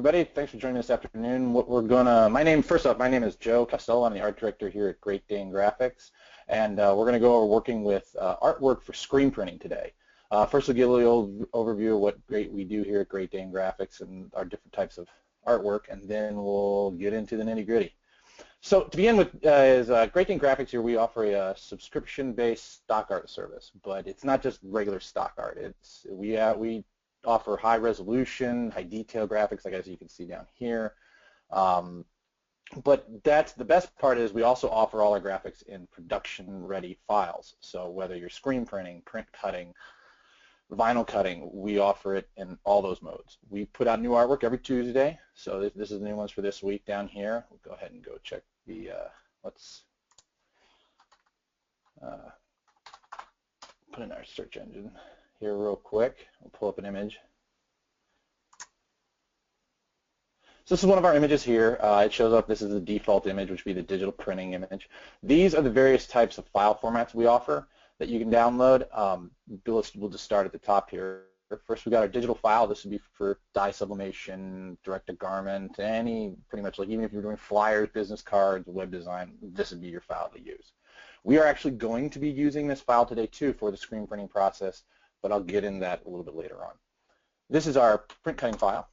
everybody. Thanks for joining this afternoon. First off, my name is Joe Costello. I'm the art director here at Great Dane Graphics, and we're going to go over working with artwork for screen printing today. First, we'll give a little overview of what we do here at Great Dane Graphics and our different types of artwork, and then we'll get into the nitty-gritty. So to begin with, Great Dane Graphics here, we offer a subscription-based stock art service, but it's not just regular stock art. We offer high resolution, high detail graphics, like as you can see down here. But the best part is we also offer all our graphics in production-ready files. So whether you're screen printing, print cutting, vinyl cutting, we offer it in all those modes. We put out new artwork every Tuesday. So this is the new ones for this week down here. We'll go ahead and go check the, let's put in our search engine here real quick. We'll pull up an image. So this is one of our images here. It shows up, this is the default image, which would be the digital printing image. These are the various types of file formats we offer that you can download. We'll just start at the top here. First, we got our digital file. This would be for dye sublimation, direct to garment, pretty much like even if you're doing flyers, business cards, web design, this would be your file to use. We are actually going to be using this file today too for the screen printing process, but I'll get in that a little bit later on. This is our print cutting file.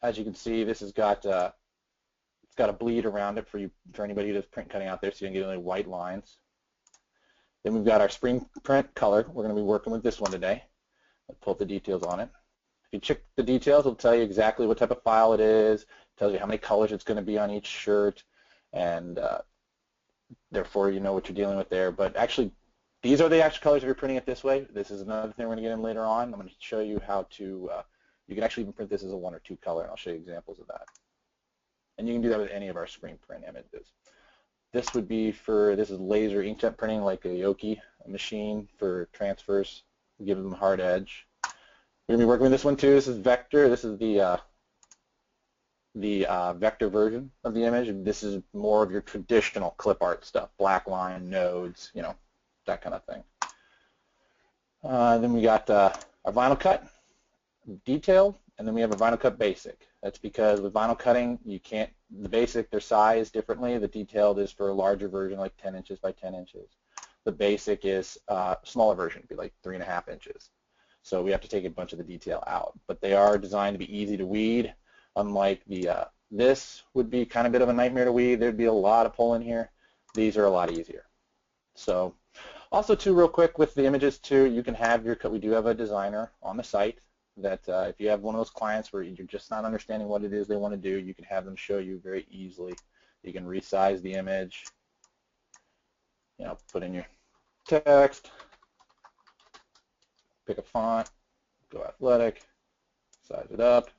As you can see, this has got it's got a bleed around it for anybody who does print cutting out there, so you can get any white lines. Then we've got our screen print color. We're going to be working with this one today. Let's pull up the details on it. If you check the details, it'll tell you exactly what type of file it is. It tells you how many colors it's going to be on each shirt, and therefore you know what you're dealing with there. But actually, these are the actual colors if you're printing it this way. This is another thing we're going to get in later on. I'm going to show you how to, you can actually even print this as a 1 or 2 color, and I'll show you examples of that. And you can do that with any of our screen print images. This would be this is laser inkjet printing, like a Yoki machine for transfers, give them hard edge. We're going to be working with this one too. This is vector. This is the vector version of the image. This is more of your traditional clip art stuff, black line, nodes, that kind of thing. Then we got our vinyl cut, detailed, and then we have a vinyl cut basic. That's because with vinyl cutting, the basic, they're sized differently. The detailed is for a larger version, like 10 inches by 10 inches. The basic is a smaller version, it'd be like 3.5 inches. So we have to take a bunch of the detail out. But they are designed to be easy to weed, unlike this would be kind of a bit of a nightmare to weed. There'd be a lot of pull in here. These are a lot easier. So also too, real quick with the images too, you can have we do have a designer on the site that if you have one of those clients where you're just not understanding what it is they want to do, you can have them show you very easily. You can resize the image, put in your text, pick a font, go athletic, size it up.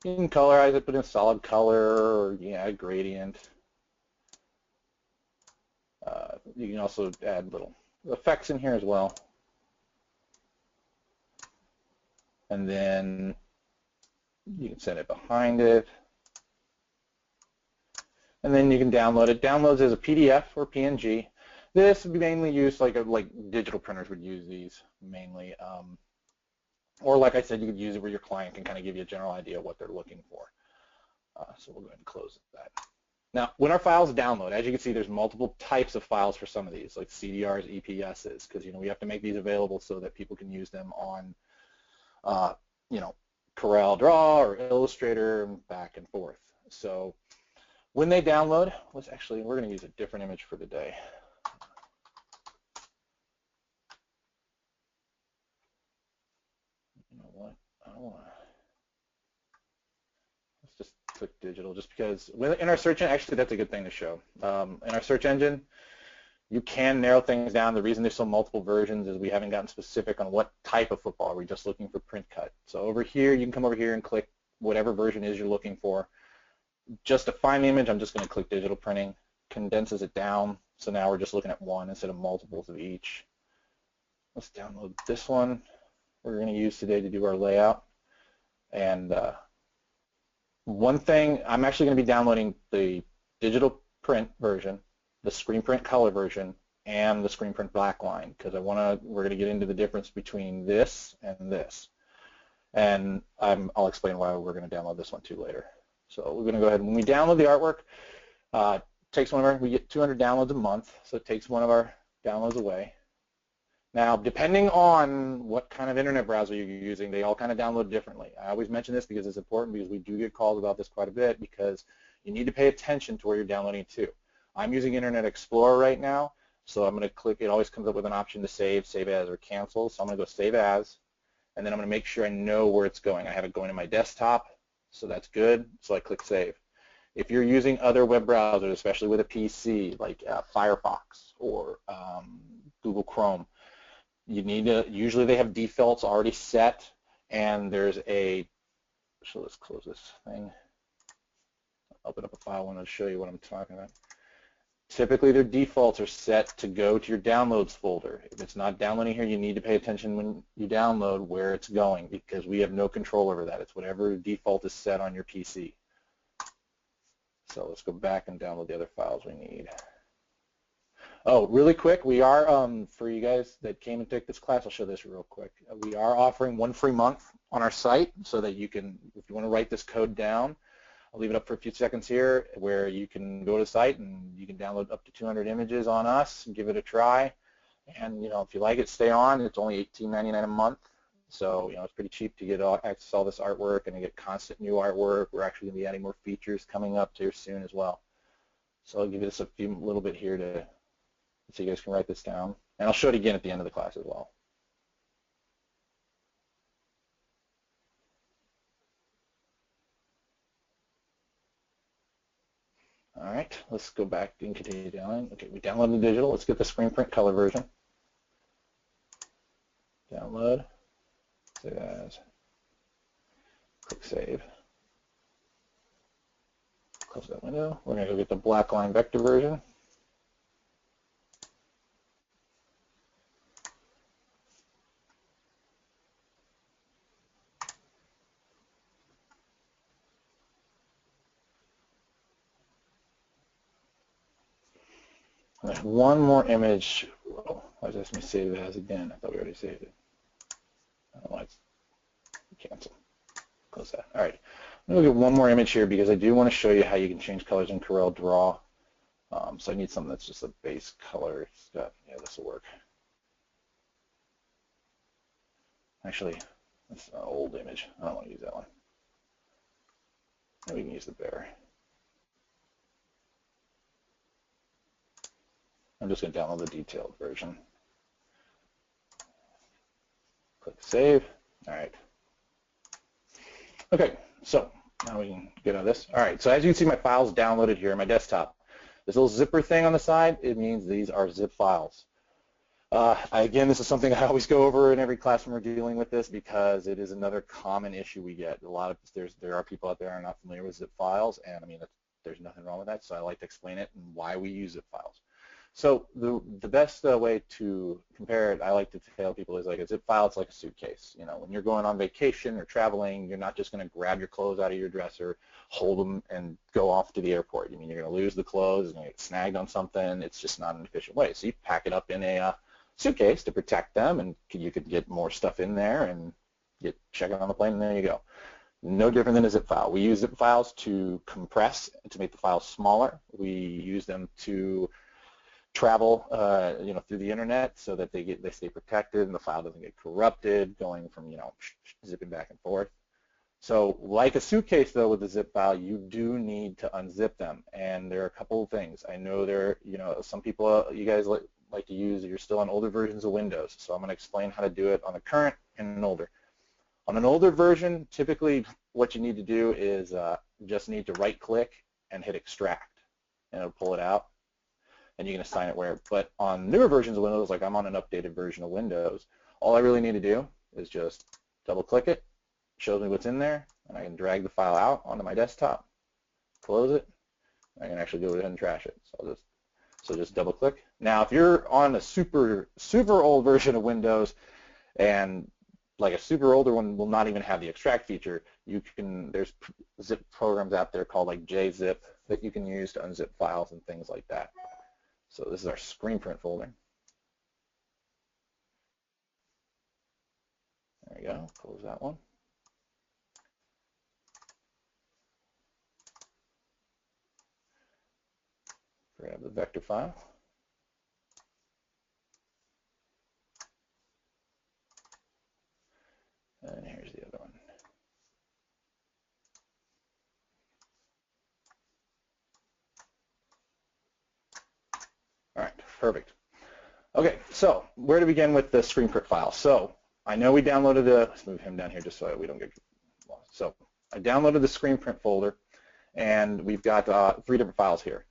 You can colorize it, put in a solid color or a gradient. You can also add little effects in here as well. And then you can set it behind it. And then you can download it. Downloads as a PDF or PNG. This would be mainly used like digital printers would use these mainly. Or like I said, you could use it where your client can kind of give you a general idea of what they're looking for. So we'll go ahead and close that. Now, when our files download, as you can see, there's multiple types of files for some of these, like CDRs, EPSs, because we have to make these available so that people can use them on CorelDRAW or Illustrator and back and forth. So when they download, we're going to use a different image for today. You know what? I don't want to. Let's just click digital, just because in our search engine, actually that's a good thing to show. In our search engine, you can narrow things down. The reason there's so multiple versions is we haven't gotten specific on what type of football. We're just looking for print cut. So over here, you can come over here and click whatever version is you're looking for. Just to find the image, I'm just going to click digital printing, condenses it down. So now we're just looking at one instead of multiples of each. Let's download this one we're going to use today to do our layout. And one thing, I'm actually going to be downloading the digital print version, the screen print color version, and the screen print black line, because we're going to get into the difference between this and this. And I'll explain why we're going to download this one too later. So we're going to go ahead, when we download the artwork, we get 200 downloads a month, so it takes one of our downloads away. Now, depending on what kind of internet browser you're using, they all kind of download differently. I always mention this because it's important, because we do get calls about this quite a bit, because you need to pay attention to where you're downloading to. I'm using Internet Explorer right now, so I'm going to click, it always comes up with an option to save as, or cancel. So I'm going to go save as, and then I'm going to make sure I know where it's going. I have it going to my desktop, so that's good, so I click save. If you're using other web browsers, especially with a PC, like Firefox or Google Chrome, you need to, usually they have defaults already set, and there's a, so let's close this thing, open up a file, I want to show you what I'm talking about. Typically their defaults are set to go to your downloads folder. If it's not downloading here, you need to pay attention when you download where it's going, because we have no control over that. It's whatever default is set on your PC. So let's go back and download the other files we need. Oh, really quick, we are, for you guys that came and took this class, I'll show this real quick. We are offering 1 free month on our site, so that you can, if you want to write this code down, I'll leave it up for a few seconds here, where you can go to the site and you can download up to 200 images on us and give it a try. And, you know, if you like it, stay on. It's only $18.99 a month. So, you know, it's pretty cheap to get access to all this artwork and to get constant new artwork. We're actually going to be adding more features coming up here soon as well. So I'll give you this a little bit here to, so you guys can write this down. And I'll show it again at the end of the class as well. All right, let's go back and continue down. Okay, we downloaded the digital. Let's get the screen print color version. Download, save as, click save. Close that window. We're going to go get the black line vector version. And there's one more image. Oh, why does it ask me save as again? I thought we already saved it. I don't know why it's cancel. Close that. All right. I'm going to get one more image here because I do want to show you how you can change colors in CorelDRAW. So I need something that's just a base color. It's got, yeah, this will work. Actually, that's an old image. I don't want to use that one. Maybe we can use the bear. I'm just going to download the detailed version. Click save. All right. Okay, so now we can get out of this. All right, so as you can see, my file's downloaded here on my desktop. This little zipper thing on the side, it means these are zip files. Again, this is something I always go over in every class when we're dealing with this, because it is another common issue we get. A lot of there are people out there who are not familiar with zip files, and I mean there's nothing wrong with that. So I like to explain it and why we use zip files. So the best way to compare it, I like to tell people, is like a zip file. It's like a suitcase. You know, when you're going on vacation or traveling, you're not just going to grab your clothes out of your dresser, hold them, and go off to the airport. I mean, you're going to lose the clothes, you're going to get snagged on something. It's just not an efficient way. So you pack it up in a suitcase to protect them, and you could get more stuff in there and check it on the plane, and there you go. No different than a zip file. We use zip files to compress, to make the files smaller. We use them to travel, you know, through the internet, so that they stay protected and the file doesn't get corrupted, going from, you know, zipping back and forth. So, like a suitcase, though, with a zip file, you do need to unzip them, and there are a couple of things. I know you know, some people, you guys like to use, you're still on older versions of Windows, so I'm going to explain how to do it on the current and an older. On an older version, typically what you need to do is just need to right-click and hit extract, and it'll pull it out, and you can assign it where. But on newer versions of Windows, like I'm on an updated version of Windows, all I really need to do is just double-click it, shows me what's in there, and I can drag the file out onto my desktop, close it, and I can actually go ahead and trash it. So just double-click. Now, if you're on a super old version of Windows, and like a super older one will not even have the extract feature, there's zip programs out there called like JZip that you can use to unzip files and things like that. So this is our screen print folder. There we go, close that one. grab the vector file. And here's the other one. All right, perfect. Okay, so where to begin with the screen print file? So I know we downloaded the, let's move him down here just so we don't get lost. So I downloaded the screen print folder, and we've got 3 different files here.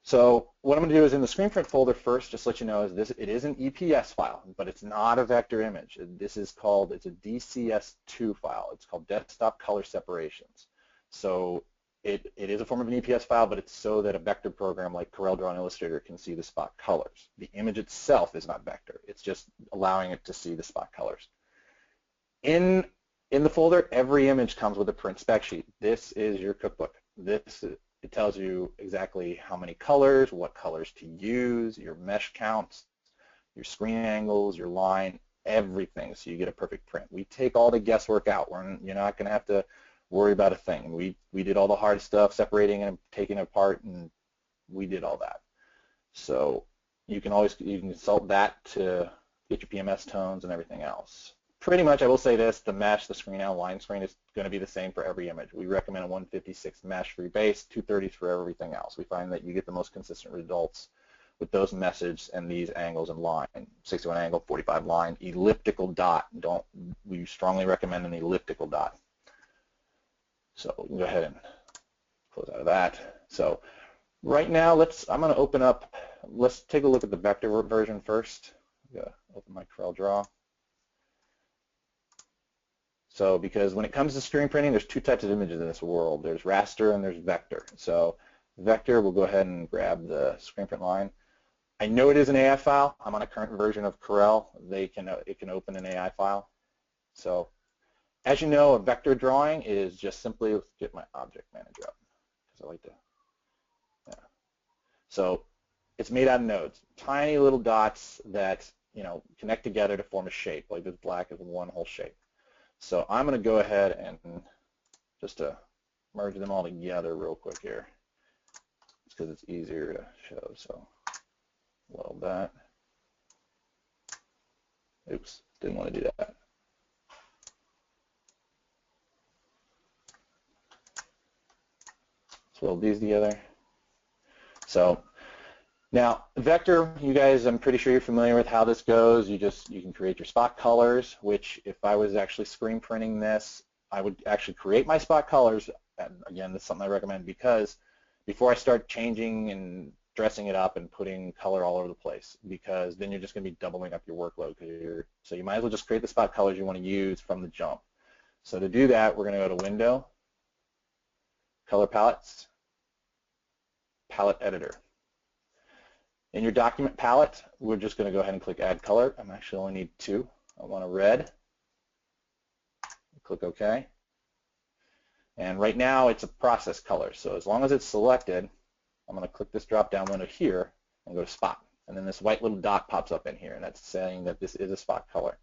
So what I'm going to do is in the screen print folder first, just to let you know, is this, it is an EPS file, but it's not a vector image. This is called, it's a DCS2 file. It's called Desktop Color Separations. So it is a form of an EPS file, but it's so that a vector program like CorelDRAW and Illustrator can see the spot colors. The image itself is not vector. It's just allowing it to see the spot colors. In the folder, every image comes with a print spec sheet. This is your cookbook. It tells you exactly how many colors, what colors to use, your mesh counts, your screen angles, your line, everything, so you get a perfect print. We take all the guesswork out. You're not going to have to worry about a thing. We did all the hard stuff, separating and taking it apart, and we did all that. So you can consult that to get your PMS tones and everything else. Pretty much, I will say this, the mesh, the screen out, line screen is going to be the same for every image. We recommend a 156 mesh for your base, 230s for everything else. We find that you get the most consistent results with those meshes and these angles and line. 61 angle, 45 line, elliptical dot. We strongly recommend an elliptical dot. So we can go ahead and close out of that. So right now, I'm going to open up, let's take a look at the vector version first. I'm going to open my CorelDRAW. So because when it comes to screen printing, there's 2 types of images in this world. There's raster and there's vector. So vector, we'll go ahead and grab the screen print line. I know it is an AI file. I'm on a current version of Corel. It can open an AI file. So as you know, a vector drawing is just simply, let's get my object manager up because I like to, yeah. So it's made out of nodes, tiny little dots that connect together to form a shape. Like this black is one whole shape. So I'm going to go ahead and just merge them all together real quick here, just because it's easier to show. So load that. Oops, didn't want to do that. Let's weld these together. So now vector, you guys, I'm pretty sure you're familiar with how this goes. You can create your spot colors, which if I was actually screen printing this, I would actually create my spot colors. And again, that's something I recommend because before I start changing and dressing it up and putting color all over the place, because then you're just going to be doubling up your workload. So you might as well just create the spot colors you want to use from the jump. So to do that, we're going to go to Window, Color Palettes, Palette Editor. In your document palette, we're just going to go ahead and click Add Color. I actually only need 2. I want a red. Click OK. And right now it's a process color. So as long as it's selected, I'm going to click this drop-down window here and go to Spot. And then this white little dot pops up in here, and that's saying that this is a spot color.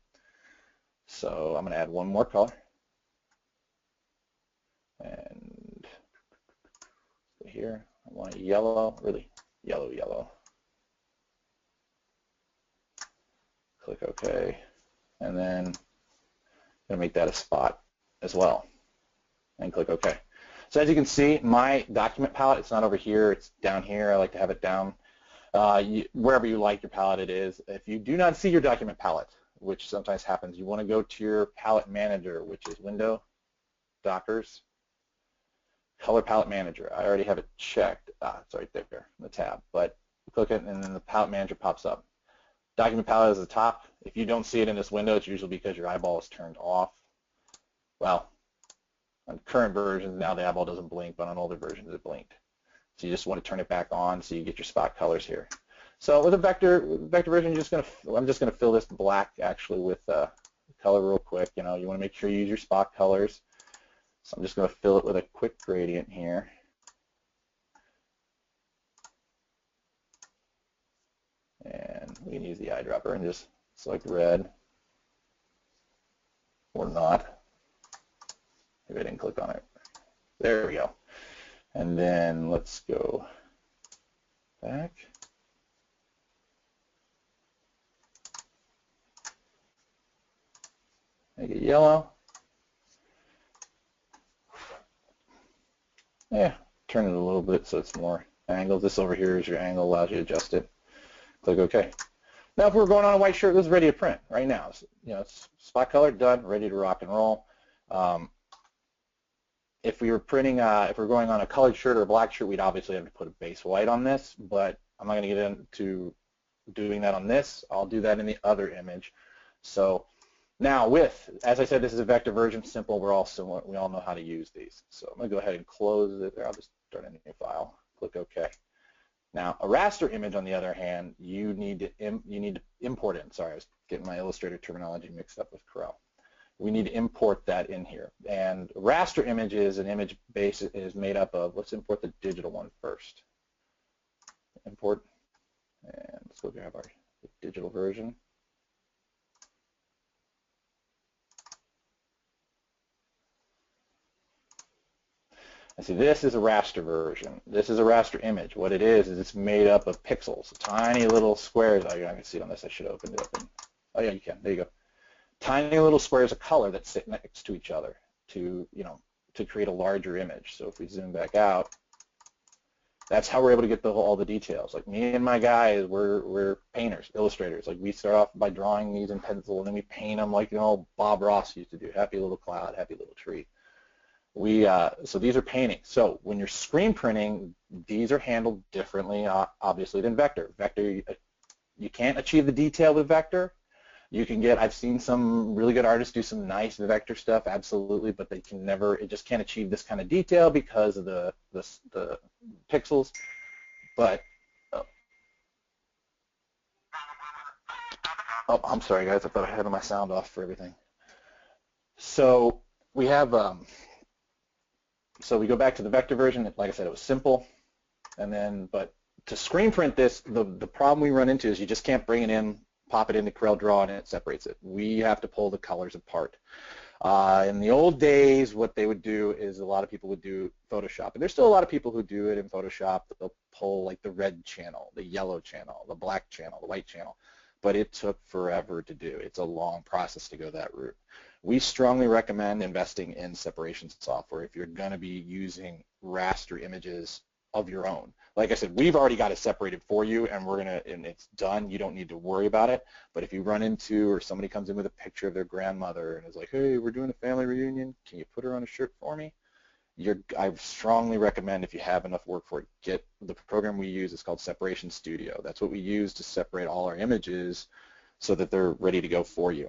So I'm going to add one more color. And here, I want a yellow, really yellow. Click OK, and then I'm going to make that a spot as well, and click OK. So as you can see, my document palette, it's not over here, it's down here. I like to have it down. Wherever you like your palette it is. If you do not see your document palette, which sometimes happens, you want to go to your palette manager, which is Window, Dockers, Color Palette Manager. I already have it checked. It's right there in the tab, but click it and then the palette manager pops up. Document palette is at the top. If you don't see it in this window, it's usually because your eyeball is turned off. Well, on current versions, now the eyeball doesn't blink, but on older versions it blinked. So you just want to turn it back on so you get your spot colors here. So with a vector version, I'm just going to fill this black actually with color real quick. You want to make sure you use your spot colors. So I'm just going to fill it with a quick gradient here. And we can use the eyedropper and just select red or not. Maybe I didn't click on it. There we go. And then let's go back. Make it yellow. Yeah, turn it a little bit so it's more angled. This over here is your angle, allows you to adjust it. Click OK. Now, if we're going on a white shirt, it's ready to print right now. So, it's spot color, done, ready to rock and roll. If we were printing, if we're going on a colored shirt or a black shirt, we'd obviously have to put a base white on this, but I'm not going to get into doing that on this. I'll do that in the other image. So now as I said, this is a vector version, simple. We're all similar. We all know how to use these. So I'm going to go ahead and close it there. I'll just start a new file. Click OK. Now, a raster image, on the other hand, you need to import in. Sorry, I was getting my Illustrator terminology mixed up with Corel. We need to import that in here. And raster image is an image base is made up of, let's import the digital one first. Import, and let's go grab our digital version. And see, this is a raster version. This is a raster image. What it is it's made up of pixels, tiny little squares. Oh, you're not going to see it on this. I should have opened it up. Oh, yeah, you can. There you go. Tiny little squares of color that sit next to each other to create a larger image. So if we zoom back out, that's how we're able to get all the details. Like me and my guys, we're painters, illustrators. Like we start off by drawing these in pencil, and then we paint them like Bob Ross used to do. Happy little cloud, happy little tree. So these are paintings. So when you're screen printing, these are handled differently, obviously, than vector. Vector, you can't achieve the detail with vector. You can I've seen some really good artists do some nice vector stuff, absolutely, but they can never, it just can't achieve this kind of detail because of the pixels. But, oh, I'm sorry guys, I thought I had my sound off for everything. So we have, so we go back to the vector version. Like I said, it was simple, and then, but to screen print this, the problem we run into is you just can't bring it in, pop it into CorelDRAW, and it separates it. We have to pull the colors apart. In the old days, what they would do is a lot of people would do Photoshop, and there's still a lot of people who do it in Photoshop. They'll pull like the red channel, the yellow channel, the black channel, the white channel, but it took forever to do. It's a long process to go that route. We strongly recommend investing in separation software if you're going to be using raster images of your own. Like I said, we've already got it separated for you, and it's done. You don't need to worry about it. But if you run into, or somebody comes in with a picture of their grandmother and is like, hey, we're doing a family reunion, can you put her on a shirt for me? I strongly recommend, if you have enough work for it, get the program we use. It's called Separation Studio. That's what we use to separate all our images so that they're ready to go for you.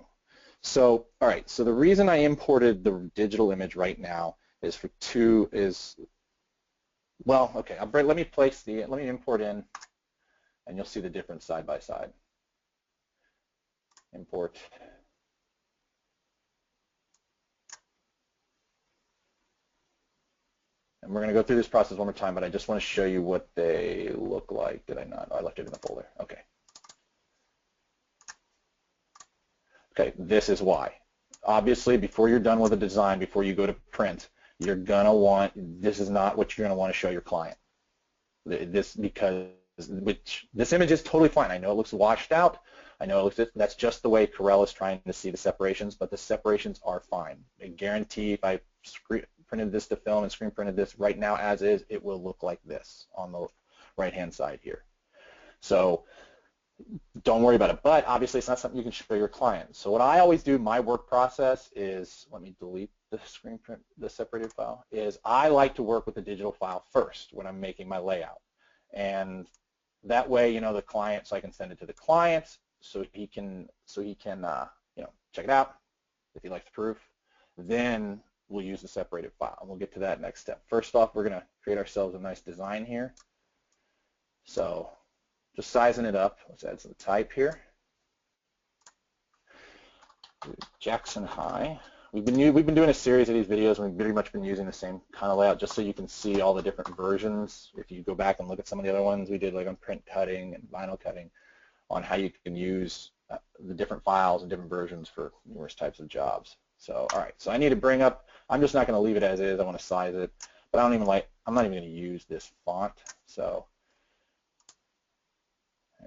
So, all right, so the reason I imported the digital image right now is well, okay, let me import in, and you'll see the difference side by side. Import. And we're going to go through this process one more time, but I just want to show you what they look like. Did I not? Oh, I left it in the folder. Okay. Okay, this is why. Obviously, before you're done with a design, before you go to print, you're going to want, this is not what you're going to want to show your client. This image is totally fine. I know it looks washed out. I know that's just the way Corel is trying to see the separations, but the separations are fine. I guarantee if I printed this to film and screen printed this right now as is, it will look like this on the right-hand side here. So don't worry about it, but obviously it's not something you can show your client. So what I always do, my work process is, let me delete the screen print, the separated file, is I like to work with the digital file first when I'm making my layout. And that way, the client, so I can send it to the client so he can check it out if he likes the proof. Then we'll use the separated file, and we'll get to that next step. First off, we're going to create ourselves a nice design here. So just sizing it up. Let's add some type here. Jackson High. We've been doing a series of these videos, and we've pretty much been using the same kind of layout just so you can see all the different versions. If you go back and look at some of the other ones we did, like on print cutting and vinyl cutting, on how you can use the different files and different versions for numerous types of jobs. So, all right, so I need to bring up, I'm just not going to leave it as is. I want to size it, but I'm not even going to use this font. So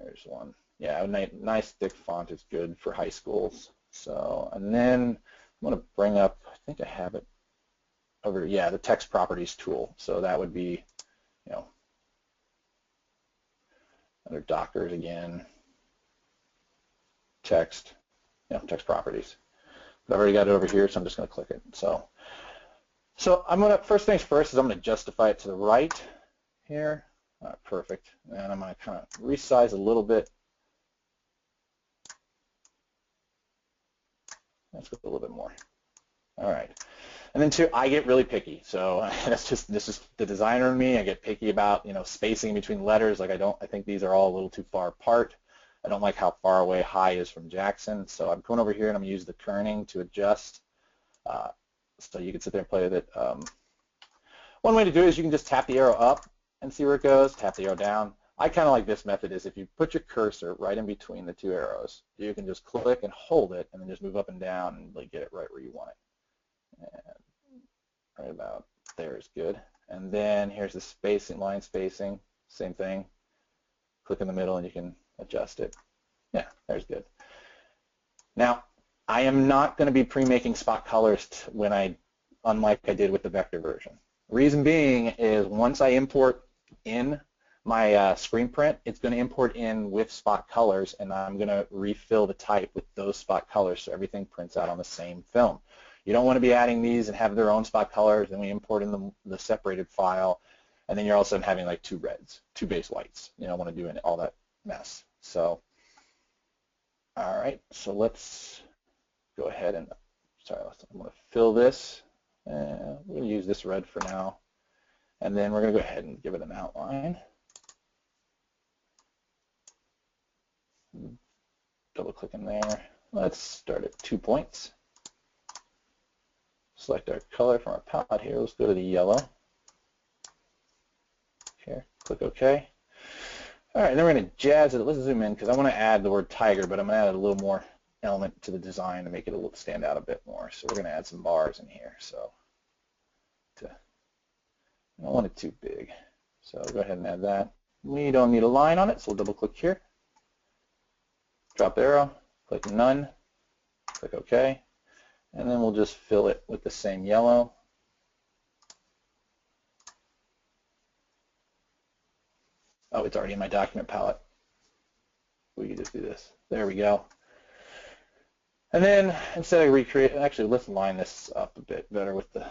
There's one. Yeah, a nice thick font is good for high schools. So, and then I'm going to bring up, I think I have it over, yeah, the text properties tool. So that would be, you know, under Dockers again, text, you know, text properties. But I've already got it over here, so I'm just going to click it. So I'm going to, first things first is I'm going to justify it to the right here. Perfect. And I'm going to kind of resize a little bit. Let's go a little bit more. All right. And then two, I get really picky. So this is the designer in me. I get picky about, you know, spacing between letters. Like I think these are all a little too far apart. I don't like how far away high is from Jackson. So I'm going over here and I'm going to use the kerning to adjust. So you can sit there and play with it. One way to do it is you can just tap the arrow up and see where it goes, tap the arrow down. I kind of like this method is if you put your cursor right in between the two arrows, you can just click and hold it and then just move up and down and like get it right where you want it. And right about there is good. And then here's the spacing, line spacing, same thing. Click in the middle and you can adjust it. Yeah, there's good. Now, I am not going to be pre-making spot colors unlike I did with the vector version. Reason being is once I import in my screen print, it's going to import in with spot colors, and I'm going to refill the type with those spot colors so everything prints out on the same film. You don't want to be adding these and have their own spot colors, and we import in the separated file, and then you're also having like two reds, two base whites. You don't want to do all that mess. So, all right, so let's go ahead and, sorry, I'm going to fill this. We're going to use this red for now, and then we're going to go ahead and give it an outline. Double click in there. Let's start at 2 points. Select our color from our palette here. Let's go to the yellow. Here, click OK. All right, then we're going to jazz it. Let's zoom in because I want to add the word tiger, but I'm going to add a little more element to the design to make it stand out a bit more. So we're going to add some bars in here. So I don't want it too big. So I'll go ahead and add that. We don't need a line on it, so we'll double click here. Drop arrow, click none, click OK, and then we'll just fill it with the same yellow. Oh, it's already in my document palette. We can just do this. There we go. And then instead of recreate, actually let's line this up a bit better with the,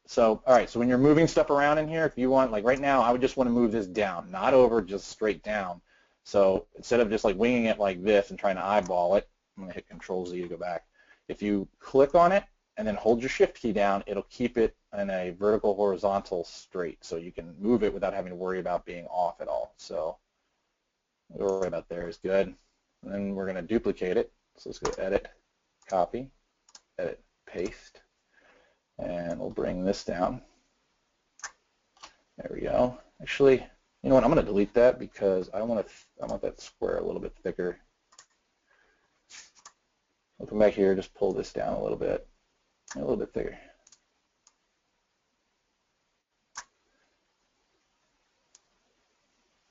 so all right, so when you're moving stuff around in here, if you want, like right now, I would just want to move this down, not over, just straight down. So instead of just like winging it like this and trying to eyeball it, I'm going to hit Control-Z to go back. If you click on it and then hold your Shift key down, it'll keep it in a vertical, horizontal, straight, so you can move it without having to worry about being off at all. So right about there is good. And then we're going to duplicate it. So let's go Edit, Copy, Edit, Paste, and we'll bring this down. There we go. Actually, you know what? I'm going to delete that because I want that square a little bit thicker. I'll come back here, just pull this down a little bit thicker.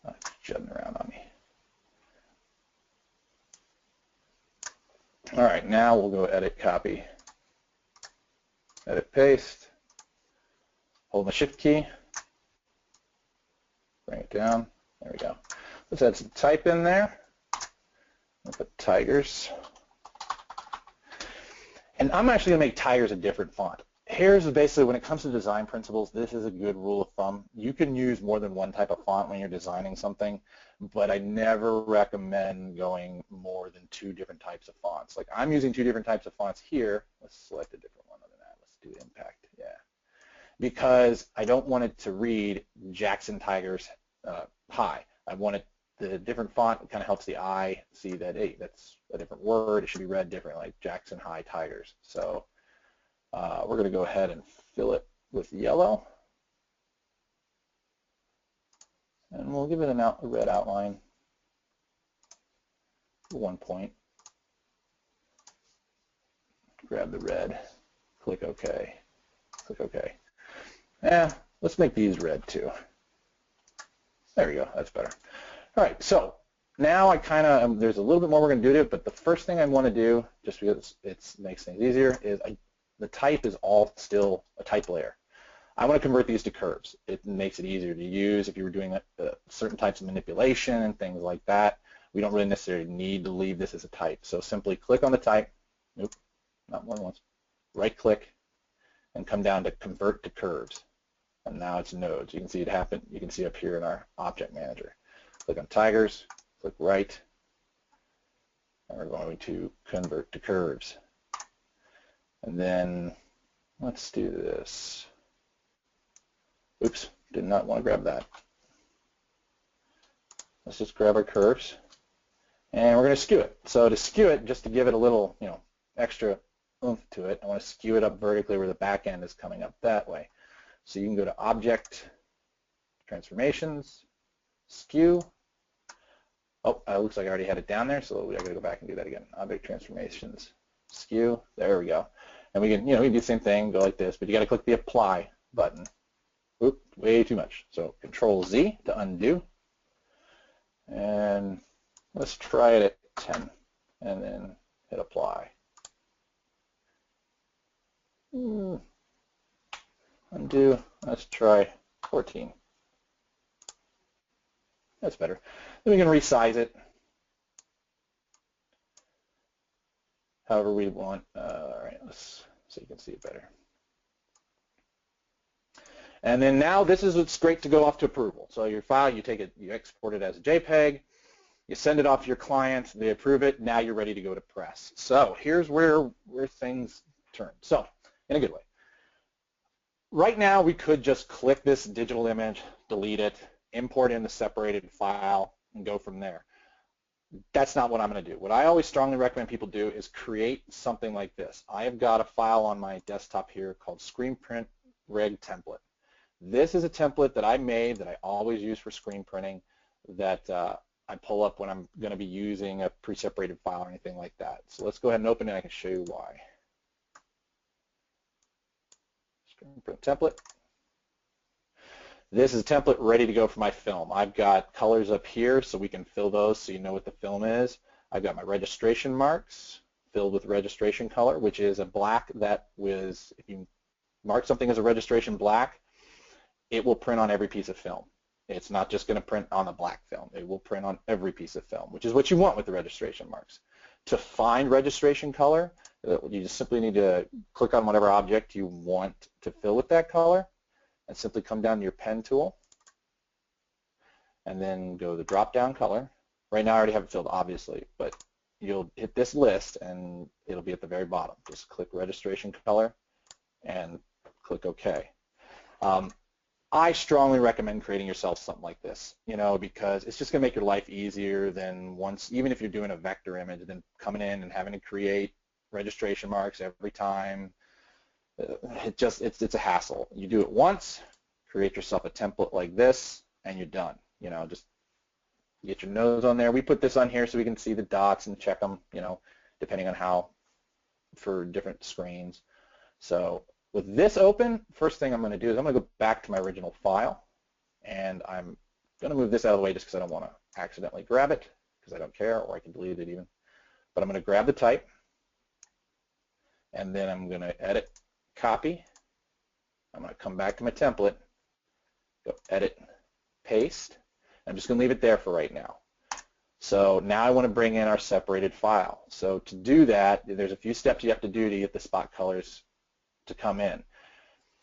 Oh, it's jutting around on me. All right, now we'll go Edit, Copy, Edit, Paste. Hold my Shift key. Bring it down. There we go. Let's add some type in there. I'll put tigers. And I'm actually going to make tigers a different font. Here's basically, when it comes to design principles, this is a good rule of thumb. You can use more than one type of font when you're designing something, but I never recommend going more than 2 different types of fonts. Like I'm using 2 different types of fonts here. Let's select a different one other than that. Let's do impact. Yeah. Because I don't want it to read Jackson Tigers high. I want it, the different font kind of helps the eye see that, hey, that's a different word. It should be read different, like Jackson High Tigers. So we're going to go ahead and fill it with yellow. And we'll give it a red outline, 1 point. Grab the red, click OK, click OK. Let's make these red too. There we go, that's better. All right, so now I kind of, there's a little bit more we're going to do to it, but the first thing I want to do, just because it makes things easier, is the type is all still a type layer. I want to convert these to curves. It makes it easier to use if you were doing certain types of manipulation and things like that. We don't really necessarily need to leave this as a type. So simply click on the type, nope, not more than once, right click, and come down to convert to curves. And now it's nodes. You can see it happen. You can see up here in our object manager. Click on tigers, click right, and we're going to convert to curves. And then let's do this. Oops, did not want to grab that. Let's just grab our curves, and we're going to skew it. So to skew it, just to give it a little, extra oomph to it, I want to skew it up vertically where the back end is coming up that way. So you can go to Object, Transformations, Skew. Oh, it looks like I already had it down there, so I got to go back and do that again. Object Transformations, Skew. There we go. And we can, we can do the same thing, go like this, but you got to click the Apply button. Oop, way too much. So Control Z to undo. And let's try it at 10 and then hit apply. Undo. Let's try 14. That's better. Then we can resize it however we want. All right, so you can see it better. And then now this is what's great to go off to approval. So your file, you take it, you export it as a JPEG, you send it off to your client, they approve it, now you're ready to go to press. So here's where things turn. So in a good way. Right now we could just click this digital image, delete it, import in the separated file, and go from there. That's not what I'm going to do. What I always strongly recommend people do is create something like this. I have got a file on my desktop here called Screen Print Rig Template. This is a template that I made that I always use for screen printing that I pull up when I'm going to be using a pre-separated file or anything like that. So let's go ahead and open it and I can show you why. Screen Print Template. This is a template ready to go for my film. I've got colors up here so we can fill those so you know what the film is. I've got my registration marks filled with registration color, which is a black that was, if you mark something as a registration black, it will print on every piece of film. It's not just going to print on the black film. It will print on every piece of film, which is what you want with the registration marks. To find registration color, you just simply need to click on whatever object you want to fill with that color and simply come down to your pen tool and then go to the drop-down color. Right now I already have it filled, obviously, but you'll hit this list and it'll be at the very bottom. Just click registration color and click OK. I strongly recommend creating yourself something like this, because it's just going to make your life easier than even if you're doing a vector image, then coming in and having to create registration marks every time. It's a hassle. You do it once, create yourself a template like this, and you're done. Just get your nose on there. We put this on here so we can see the dots and check them, depending on how for different screens. So with this open, first thing I'm going to do is I'm going to go back to my original file, and I'm going to move this out of the way just because I don't want to accidentally grab it, because I don't care, or I can delete it even. But I'm going to grab the type, and then I'm going to edit, copy. I'm going to come back to my template, go edit, paste. I'm just going to leave it there for right now. So now I want to bring in our separated file. So to do that, there's a few steps you have to do to get the spot colors to come in.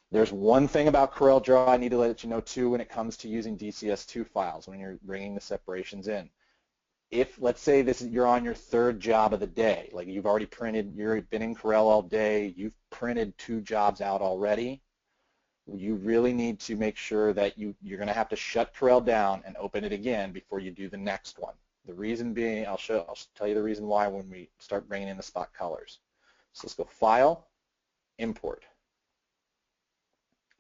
There's one thing about CorelDRAW I need to let you know too when it comes to using DCS2 files when you're bringing the separations in. If, let's say you're on your third job of the day, like you've already printed, you've been in Corel all day, you've printed 2 jobs out already, you really need to make sure that you're going to have to shut Corel down and open it again before you do the next one. The reason being, I'll tell you the reason why when we start bringing in the spot colors. So let's go File, Import.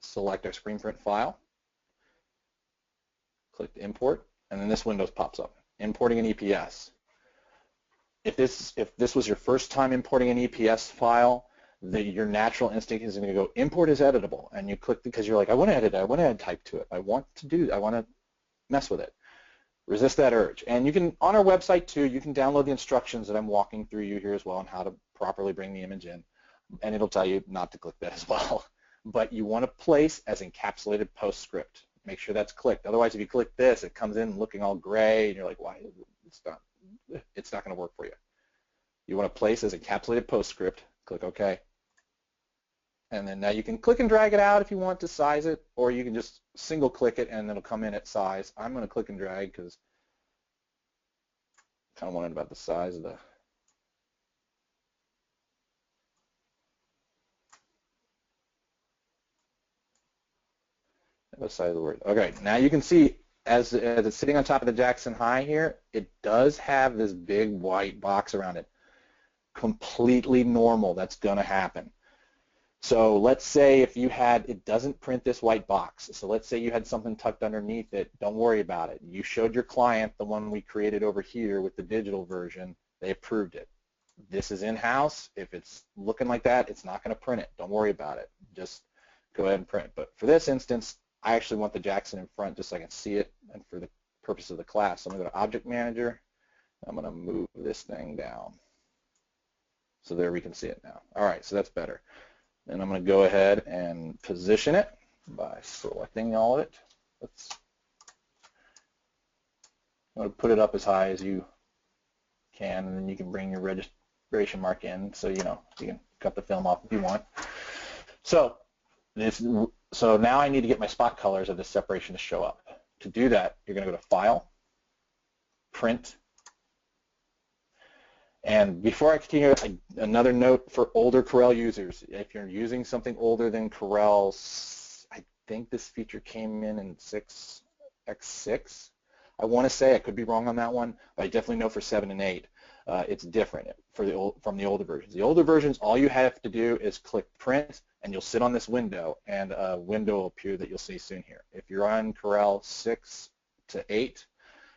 Select our screen print file, click Import, and then this window pops up. Importing an EPS. If this was your first time importing an EPS file, your natural instinct is going to go import as editable, and you click because you're like, I want to edit it, I want to add type to it, I want to mess with it. Resist that urge. And you can, on our website too, you can download the instructions that I'm walking through you here as well on how to properly bring the image in. And it'll tell you not to click that as well. But you want to place as encapsulated postscript. Make sure that's clicked. Otherwise, if you click this, it comes in looking all gray, and you're like, why? It's not going to work for you. You want to place as encapsulated postscript. Click OK. And then now you can click and drag it out if you want to size it, or you can just single click it and it'll come in at size. I'm going to click and drag because I kind of wondered about the size of the size of the word. Okay, now you can see as it's sitting on top of the Jackson High here, it does have this big white box around it. Completely normal. That's going to happen. So let's say if you had, it doesn't print this white box. So let's say you had something tucked underneath it. Don't worry about it. You showed your client the one we created over here with the digital version. They approved it. This is in-house. If it's looking like that, it's not going to print it. Don't worry about it. Just go ahead and print it. But for this instance, I actually want the Jackson in front just so I can see it and for the purpose of the class. So I'm going to go to Object Manager. I'm going to move this thing down. So there we can see it now. All right, so that's better. And I'm going to go ahead and position it by selecting all of it. I'm going to put it up as high as you can, and then you can bring your registration mark in so you can cut the film off if you want. So now I need to get my spot colors of this separation to show up. To do that, you're going to go to File, Print, and before I continue, another note for older Corel users. If you're using something older than Corel, I think this feature came in 6x6. I want to say, I could be wrong on that one, but I definitely know for 7 and 8, it's different from the older versions. The older versions, all you have to do is click Print, and you'll sit on this window, and a window will appear that you'll see soon here. If you're on Corel 6 to 8,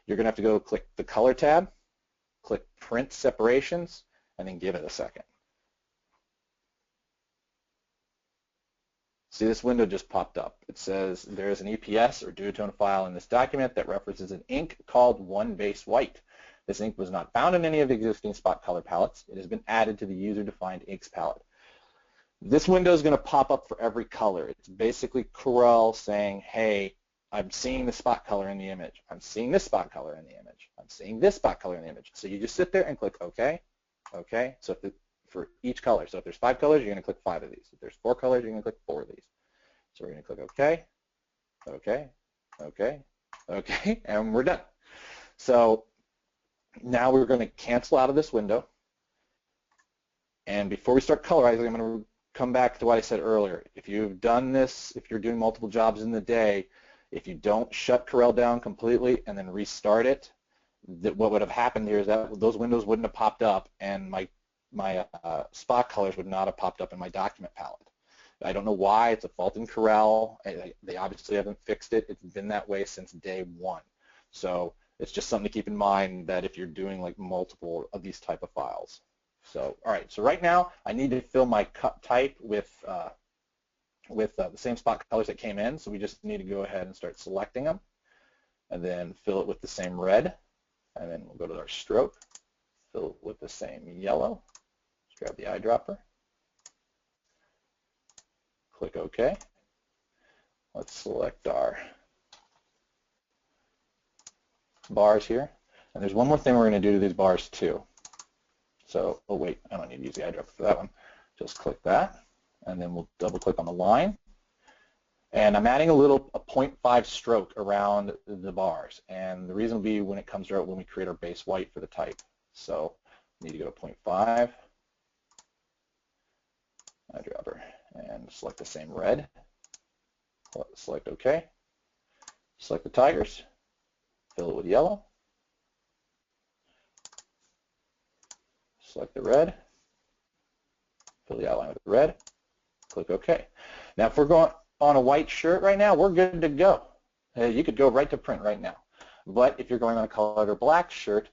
you're going to have to go click the Color tab, click Print Separations, and then give it a second. See, this window just popped up. It says there is an EPS or duotone file in this document that references an ink called One Base White. This ink was not found in any of the existing spot color palettes. It has been added to the user-defined inks palette. This window is going to pop up for every color. It's basically Corel saying, hey, I'm seeing the spot color in the image. I'm seeing this spot color in the image. I'm seeing this spot color in the image. So you just sit there and click OK. OK. So for each color. So if there's 5 colors, you're going to click 5 of these. If there's 4 colors, you're going to click 4 of these. So we're going to click OK, OK, OK, OK, and we're done. So now we're going to cancel out of this window. And before we start colorizing, I'm going to come back to what I said earlier. If you've done this, if you're doing multiple jobs in the day, if you don't shut Corel down completely and then restart it, what would have happened here is that those windows wouldn't have popped up, and my spot colors would not have popped up in my document palette. I don't know why. It's a fault in Corel. They obviously haven't fixed it. It's been that way since day one. So it's just something to keep in mind that if you're doing like multiple of these type of files. So all right. So right now I need to fill my cut type with the same spot colors that came in. So we just need to go ahead and start selecting them, and then fill it with the same red, and then we'll go to our stroke, fill it with the same yellow. Just grab the eyedropper. Click OK. Let's select our bars here. And there's one more thing we're going to do to these bars too. So, oh wait, I don't need to use the eyedropper for that one. Just click that, and then we'll double click on the line. And I'm adding a 0.5 stroke around the bars. And the reason will be when it comes out when we create our base white for the type. So we need to go to 0.5, eyedropper, and select the same red. Select OK. Select the tigers. Fill it with yellow. Select the red. Fill the outline with red. Click OK. Now if we're going on a white shirt right now, we're good to go. You could go right to print right now. But if you're going on a colored or black shirt,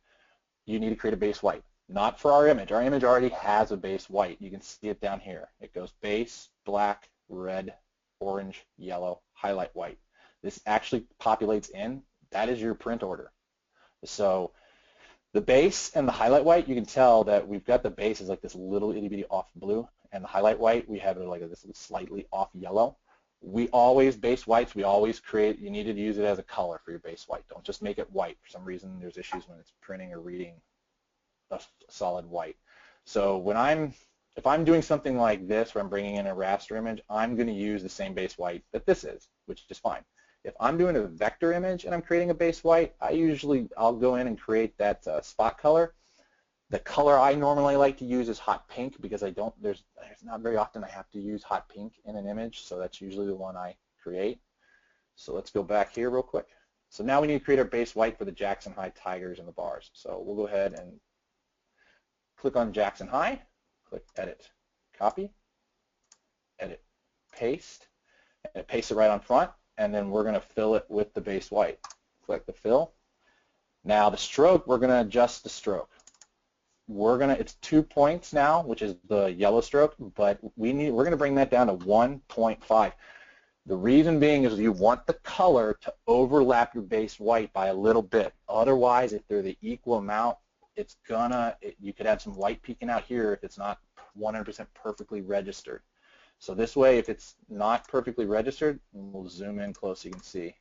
you need to create a base white. Not for our image. Our image already has a base white. You can see it down here. It goes base, black, red, orange, yellow, highlight white. This actually populates in. That is your print order. So the base and the highlight white, you can tell that we've got the base is like this little itty bitty off blue, and the highlight white, we have it like this slightly off yellow. We always, base whites, we always create, you need to use it as a color for your base white. Don't just make it white. For some reason, there's issues when it's printing or reading a solid white. So if I'm doing something like this where I'm bringing in a raster image, I'm going to use the same base white that this is, which is fine. If I'm doing a vector image and I'm creating a base white, I'll go in and create that spot color. The color I normally like to use is hot pink because there's not very often I have to use hot pink in an image, so that's usually the one I create. So let's go back here real quick. So now we need to create our base white for the Jackson High Tigers and the bars. So we'll go ahead and click on Jackson High, click Edit, Copy, Edit, Paste, and paste it right on front, and then we're going to fill it with the base white. Click the fill. Now the stroke, we're going to adjust the stroke. It's 2 points now, which is the yellow stroke, but we're going to bring that down to 1.5. The reason being is you want the color to overlap your base white by a little bit. Otherwise, if they're the equal amount, you could have some white peeking out here if it's not 100% perfectly registered. So this way, if it's not perfectly registered, we'll zoom in close so you can see.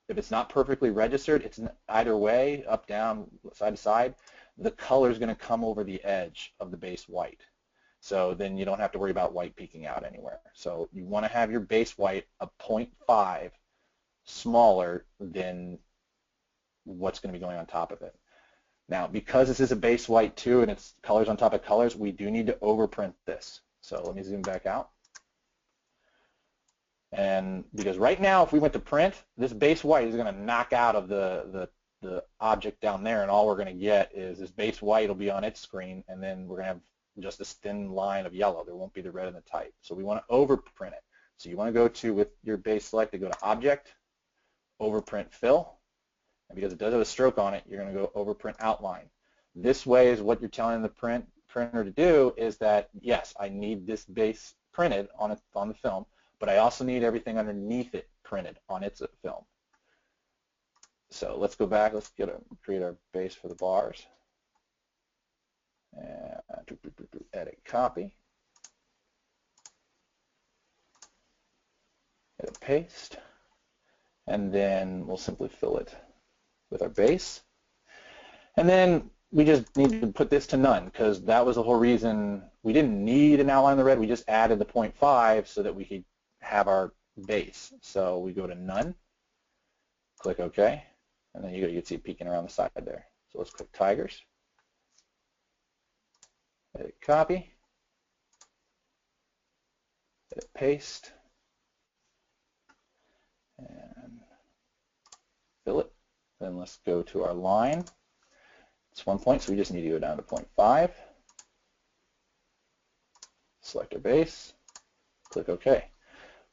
If it's not perfectly registered, it's either way, up, down, side to side, the color is going to come over the edge of the base white. So then you don't have to worry about white peeking out anywhere. So you want to have your base white a 0.5 smaller than what's going to be going on top of it. Now, because this is a base white too, and it's colors on top of colors, we do need to overprint this. So let me zoom back out. And because right now, if we went to print, this base white is going to knock out of the object down there, and all we're going to get is this base white will be on its screen, and then we're going to have just this thin line of yellow. There won't be the red and the type. So we want to overprint it. So you want to go to, with your base selected, go to Object, Overprint Fill, and because it does have a stroke on it, you're going to go Overprint Outline. This way is what you're telling the printer to do is that, yes, I need this base printed on the film, but I also need everything underneath it printed on its film. So let's go back. Let's create our base for the bars. And edit, copy, edit, paste, and then we'll simply fill it with our base. And then we just need to put this to none because that was the whole reason we didn't need an outline in the red. We just added the 0.5 so that we could have our base. So we go to none, click OK, and then you can see it peeking around the side there. So let's click Tigers, edit, copy, edit, paste, and fill it. Then let's go to our line. It's 1 point, so we just need to go down to 0.5. Select our base, click OK.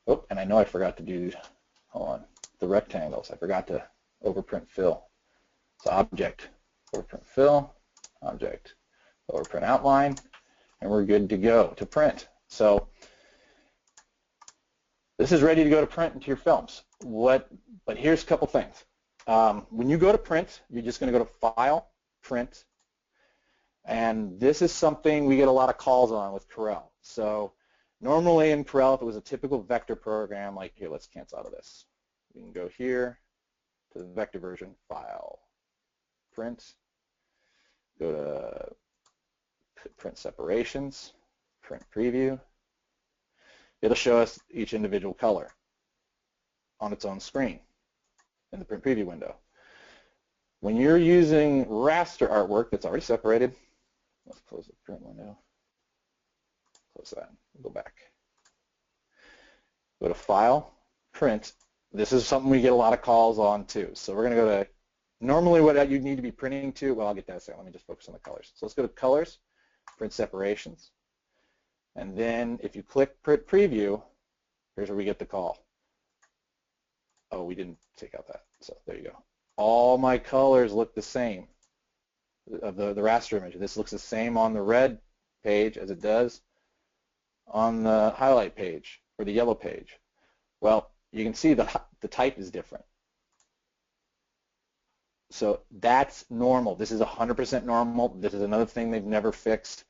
Oh, and I know I forgot to do, hold on, the rectangles. I forgot to overprint fill. So Object, Overprint Fill, Object, Overprint Outline, and we're good to go to print. So this is ready to go to print into your films. But here's a couple things. When you go to print, you're just going to go to File, Print, and this is something we get a lot of calls on with Corel. So normally in Corel, if it was a typical vector program, like here, let's cancel out of this. We can go here to the vector version, File, Print, go to Print Separations, Print Preview. It'll show us each individual color on its own screen in the Print Preview window. When you're using raster artwork that's already separated, let's close the print window, close that, go back. Go to File, Print. This is something we get a lot of calls on too. So we're going to go to, normally what you need to be printing to, well, I'll get that in a second. Let me just focus on the colors. So let's go to Colors, Print Separations. And then if you click Print Preview, here's where we get the call. Oh, we didn't take out that. So there you go. All my colors look the same of the raster image. This looks the same on the red page as it does on the highlight page or the yellow page. Well, you can see the type is different. So that's normal. This is 100% normal. This is another thing they've never fixed.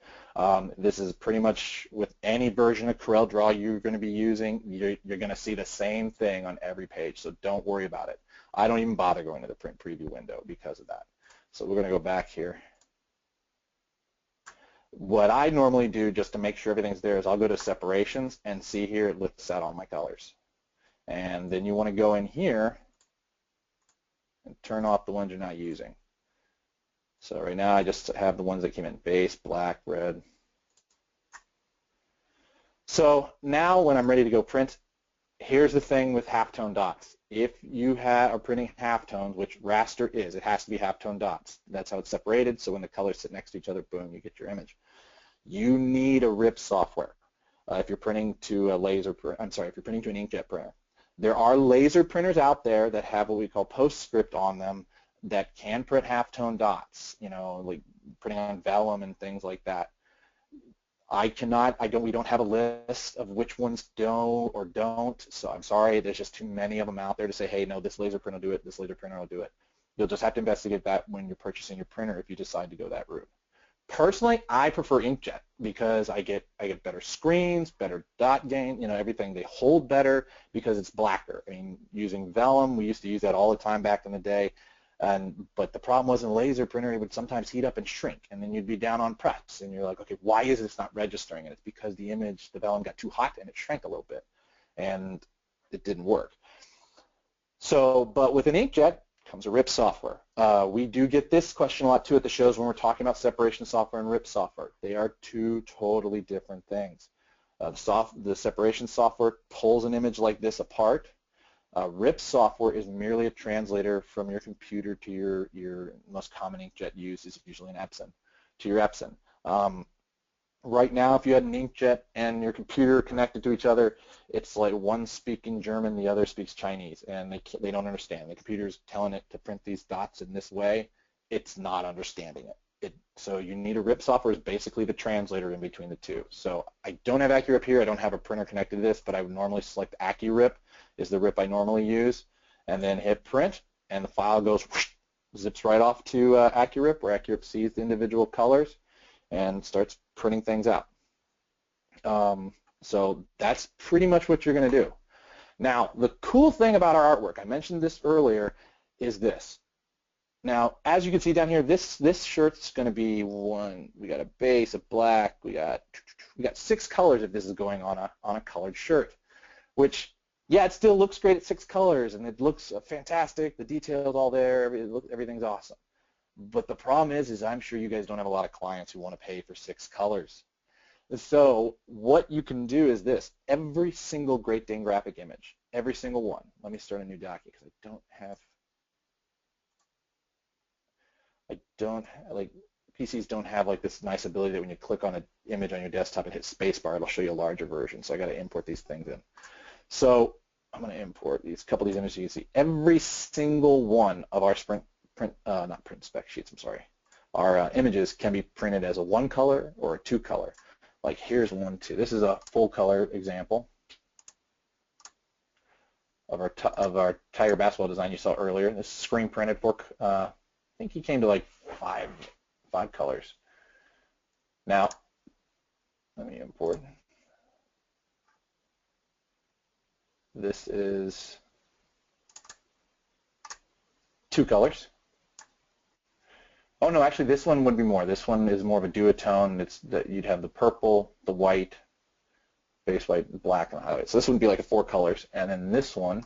This is pretty much with any version of CorelDRAW you're going to be using, you're going to see the same thing on every page, so don't worry about it. I don't even bother going to the print preview window because of that. So we're going to go back here. What I normally do just to make sure everything's there is I'll go to separations and see here it lists out all my colors. And then you want to go in here and turn off the ones you're not using. So right now I just have the ones that came in base, black, red. So now when I'm ready to go print, here's the thing with halftone dots. If you are printing halftones, which raster is, it has to be halftone dots. That's how it's separated, so when the colors sit next to each other, boom, you get your image. You need a RIP software if you're printing to a if you're printing to an inkjet printer. There are laser printers out there that have what we call PostScript on them that can print halftone dots, you know, like printing on vellum and things like that. We don't have a list of which ones don't or don't, so I'm sorry, there's just too many of them out there to say, hey, no, this laser print will do it, this laser printer will do it. You'll just have to investigate that when you're purchasing your printer if you decide to go that route. Personally, I prefer inkjet because I get better screens, better dot gain, you know, everything. They hold better because it's blacker. I mean, using vellum, we used to use that all the time back in the day. But the problem was in a laser printer, it would sometimes heat up and shrink, and then you'd be down on press, and you're like, okay, why is this not registering? And it's because the vellum got too hot and it shrank a little bit, and it didn't work. So, but with an inkjet comes a RIP software. We do get this question a lot too at the shows when we're talking about separation software and RIP software. They are two totally different things. The separation software pulls an image like this apart. RIP software is merely a translator from your computer to your most common inkjet use is usually an Epson, to your Epson. Right now, if you had an inkjet and your computer connected to each other, it's like one speaking German, the other speaks Chinese, and they don't understand. The computer's telling it to print these dots in this way. It's not understanding it. So you need a RIP software is basically the translator in between the two. So I don't have AccuRip here. I don't have a printer connected to this, but I would normally select AccuRip is the RIP I normally use, and then hit print, and the file goes, whoosh, zips right off to AccuRip, where AccuRip sees the individual colors and starts printing things out. So that's pretty much what you're going to do. Now, the cool thing about our artwork, I mentioned this earlier, is this. Now, as you can see down here, this shirt's going to be we got a base, a black, we got 6 colors if this is going on a colored shirt, which, yeah, it still looks great at 6 colors, and it looks fantastic. The detail's all there. Everything's awesome. But the problem is I'm sure you guys don't have a lot of clients who want to pay for 6 colors. So what you can do is this. Every single Great Dane graphic image, every single one. Let me start a new document because PCs don't have like this nice ability that when you click on an image on your desktop and hit spacebar, it'll show you a larger version. So I got to import these things in. So I'm going to import a couple of these images. You can see every single one of our not print spec sheets, I'm sorry. Our images can be printed as a 1 color or a 2 color. Like here's 1, 2. This is a full color example of our Tiger basketball design you saw earlier. This is screen printed for, I think he came to like 5 colors. Now, let me import. This is 2 colors. Oh no, actually this one would be more. This one is more of a duotone. It's that you'd have the purple, the white, base white, the black, and the highlight. So this would be like a 4 colors, and then this one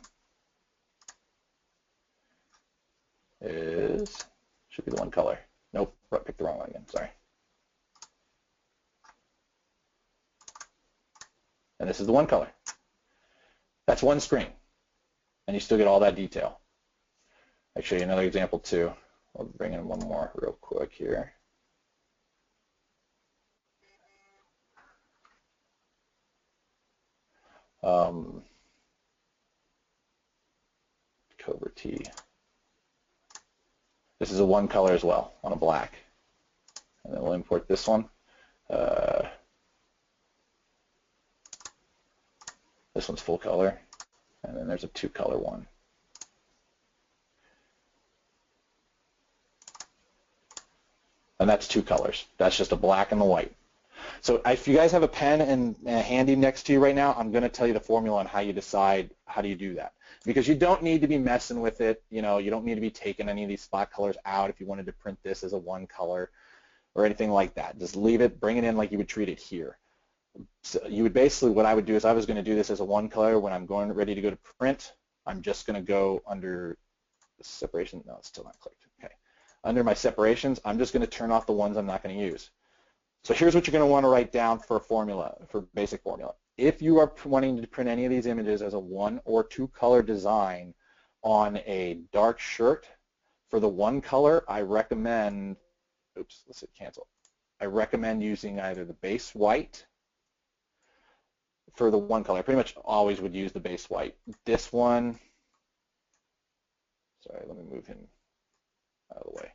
should be the 1 color. Nope, I picked the wrong one again. Sorry. And this is the 1 color. That's 1 screen, and you still get all that detail. I'll show you another example too. I'll bring in one more real quick here. Cobra T. This is a 1 color as well on a black. And then we'll import this one. This one's full color. And then there's a 2 color one. and that's two colors. That's just a black and the white. So if you guys have a pen and handy next to you right now, I'm going to tell you the formula on how you decide how do you do that. Because you don't need to be messing with it. You know, you don't need to be taking any of these spot colors out if you wanted to print this as a one color or anything like that. Just leave it, bring it in like you would treat it here. So you would basically, what I would do is I was going to do this as a one color. When I'm ready to go to print, I'm just going to go under separation. No, it's still not clicked. Okay. Under my separations, I'm just going to turn off the ones I'm not going to use. So here's what you're going to want to write down for a formula, for basic formula. If you are wanting to print any of these images as a one or two color design on a dark shirt, for the one color, I recommend, oops, let's hit cancel. I recommend using either the base white for the one color. I pretty much always would use the base white. This one, sorry, let me move him out of the way.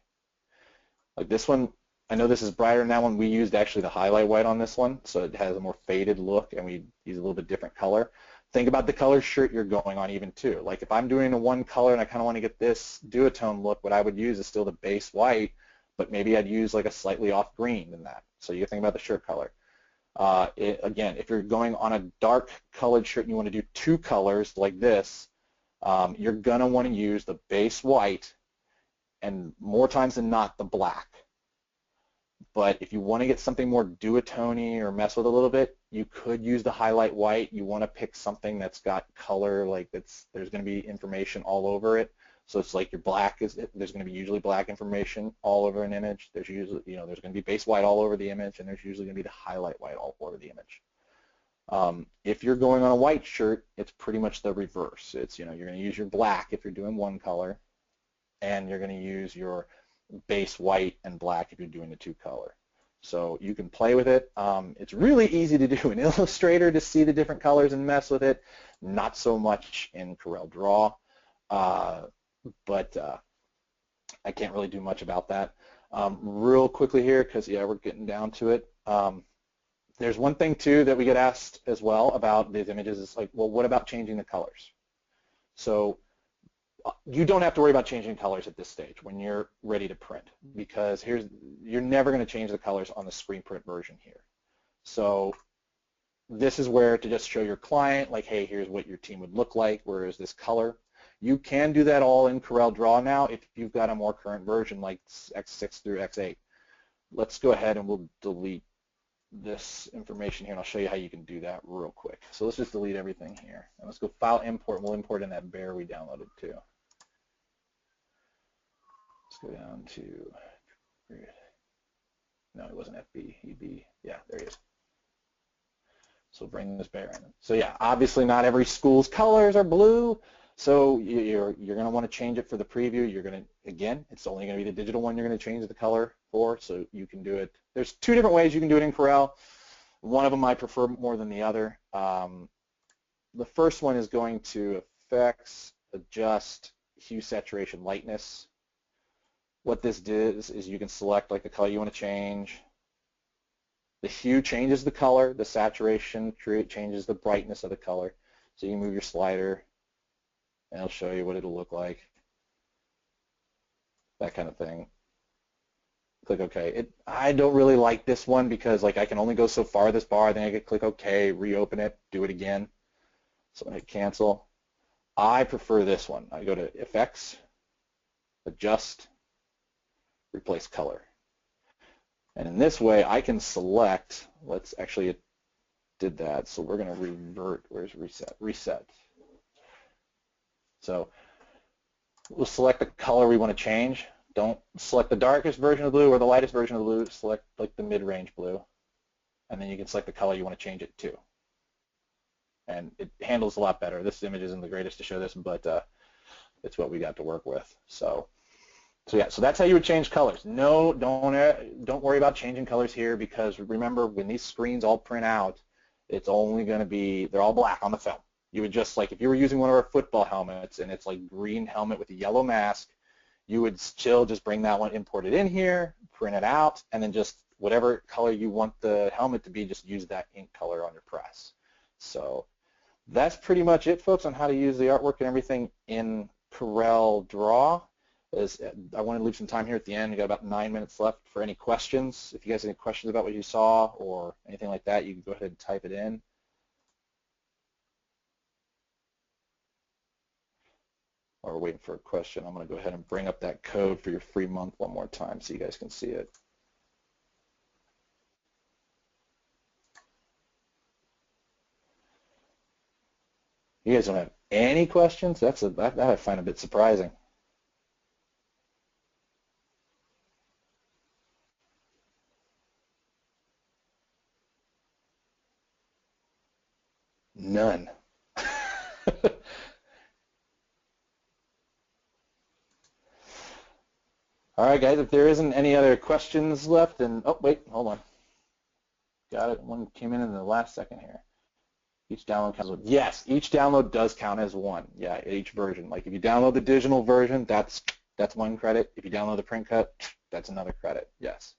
Like this one, I know this is brighter than that one. We used actually the highlight white on this one, so it has a more faded look, and we use a little bit different color. Think about the color shirt you're going on even too. Like if I'm doing a one color and I kind of want to get this duotone look, what I would use is still the base white, but maybe I'd use like a slightly off green than that. So you think about the shirt color. Again, if you're going on a dark colored shirt and you want to do two colors like this, you're going to want to use the base white and more times than not the black. But if you want to get something more duotone or mess with a little bit, you could use the highlight white. You want to pick something that's got color, like there's going to be information all over it. So it's like your black there's going to be usually black information all over an image. There's usually, there's going to be base white all over the image, and there's usually going to be the highlight white all over the image. If you're going on a white shirt, it's pretty much the reverse. It's, you're going to use your black if you're doing one color, and you're going to use your base white and black if you're doing the two color. So you can play with it. It's really easy to do in Illustrator to see the different colors and mess with it. Not so much in CorelDRAW, but I can't really do much about that. Real quickly here, because we're getting down to it. There's one thing too that we get asked as well about these images. It's like, well, what about changing the colors? So you don't have to worry about changing colors at this stage when you're ready to print, because you're never going to change the colors on the screen print version here. So this is where to just show your client, like, hey, here's what your team would look like, where is this color. You can do that all in CorelDRAW now if you've got a more current version like X6 through X8. Let's go ahead and we'll delete this information here, and I'll show you how you can do that real quick. So let's just delete everything here, and let's go File, Import, and we'll import in that bear we downloaded too. Let's go down to, no, it wasn't FB, EB, yeah, there he is. So bring this bear in. So yeah, obviously not every school's colors are blue, so you're going to want to change it for the preview. You're going to, again, it's only going to be the digital one you're going to change the color for, so you can do it. There's two different ways you can do it in Corel. One of them I prefer more than the other. The first one is going to Effects, Adjust, Hue, Saturation, Lightness. What this does is you can select like the color you want to change. The hue changes the color. The saturation changes the brightness of the color. So you can move your slider, and it'll show you what it'll look like. That kind of thing. Click OK. I don't really like this one because like I can only go so far this bar. Then I can click OK, reopen it, do it again. So I hit cancel. I prefer this one. I go to Effects, Adjust, Replace Color. And in this way, I can select, let's actually, it did that, so we're going to revert, where's Reset? Reset. So we'll select the color we want to change. Don't select the darkest version of blue or the lightest version of blue, select like the mid-range blue. And then you can select the color you want to change it to. And it handles a lot better. This image isn't the greatest to show this, but it's what we got to work with. So yeah, so that's how you would change colors. No, don't worry about changing colors here, because remember, when these screens all print out, it's only going to be, they're all black on the film. You would just, like, if you were using one of our football helmets and it's like green helmet with a yellow mask, you would still just bring that one, import it in here, print it out, and then just whatever color you want the helmet to be, just use that ink color on your press. So that's pretty much it, folks, on how to use the artwork and everything in CorelDRAW. I want to leave some time here at the end. We got about 9 minutes left for any questions. If you guys have any questions about what you saw or anything like that, you can go ahead and type it in. While we're waiting for a question, I'm going to go ahead and bring up that code for your free month one more time so you guys can see it. You guys don't have any questions? That I find a bit surprising. None. All right, guys, if there isn't any other questions left, then, oh, wait, hold on. Got it. One came in the last second here. Each download counts as one. Yes, each download does count as one. Yeah, each version. Like if you download the digital version, that's 1 credit. If you download the print cut, that's another credit. Yes.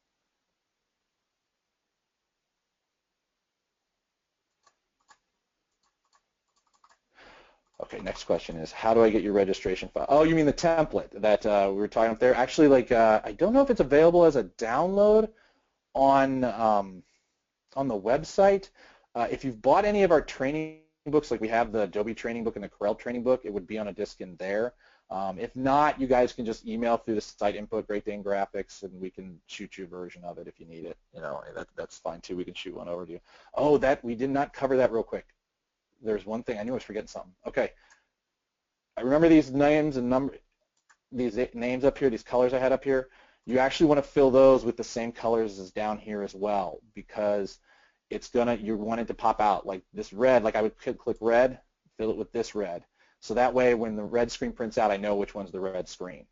Okay, next question is, how do I get your registration file? Oh, you mean the template that we were talking about there? Actually, like I don't know if it's available as a download on the website. If you've bought any of our training books, like we have the Adobe training book and the Corel training book, it would be on a disc in there. If not, you guys can just email through the site input Great Dane Graphics, and we can shoot you a version of it if you need it. You know, that's fine too. We can shoot one over to you. Oh, that we did not cover that real quick. There's one thing I knew I was forgetting something. Okay, I remember these names and these names up here, these colors I had up here. You actually want to fill those with the same colors as down here as well, because you want it to pop out like this red. Like I would click red, fill it with this red, so that way when the red screen prints out, I know which one's the red screen.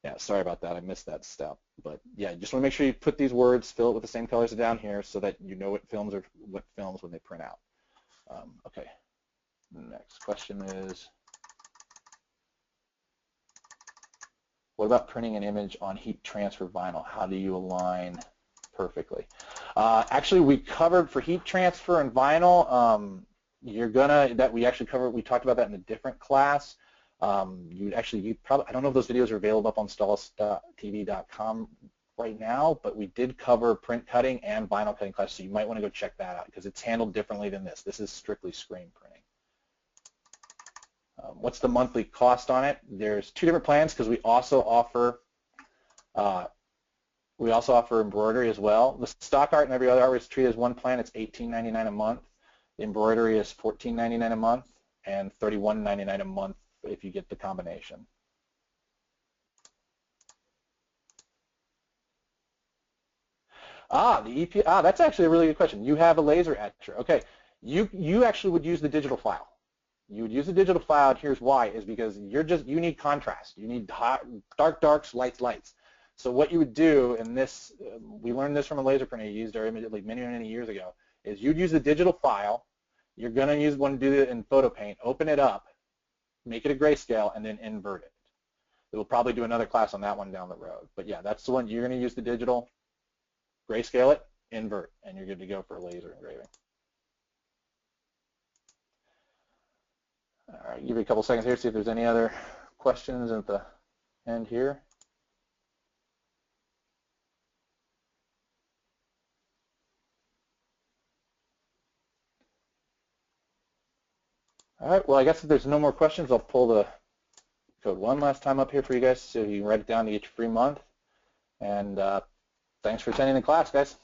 Yeah, sorry about that, I missed that step. But yeah, just want to make sure you put these words, fill it with the same colors as down here, so that you know what films when they print out. Okay, next question is, what about printing an image on heat transfer vinyl? How do you align perfectly? Actually, we covered for heat transfer and vinyl. We talked about that in a different class. I don't know if those videos are available up on stahls.tv.com right now, but we did cover print cutting and vinyl cutting class, so you might want to go check that out because it's handled differently than this. This is strictly screen printing. What's the monthly cost on it? There's 2 different plans because we also offer embroidery as well. The stock art and every other art is treated as one plan. It's $18.99 a month. The embroidery is $14.99 a month and $31.99 a month if you get the combination. The EP. That's actually a really good question. You have a laser etcher. Okay, you actually would use the digital file. You would use the digital file, and here's why, is because you need contrast. You need darks, lights. So what you would do, and this, we learned this from a laser printer you used our image like many years ago, is you'd use the digital file. You're going to want to do it in Photo Paint, open it up, make it a grayscale, and then invert it. We'll probably do another class on that one down the road. But yeah, that's the one. You're going to use the digital, grayscale it, invert, and you're good to go for laser engraving. All right, give you a couple seconds here, see if there's any other questions at the end here. All right, well, I guess if there's no more questions, I'll pull the code one last time up here for you guys so you can write it down to get your free month. And thanks for attending the class, guys.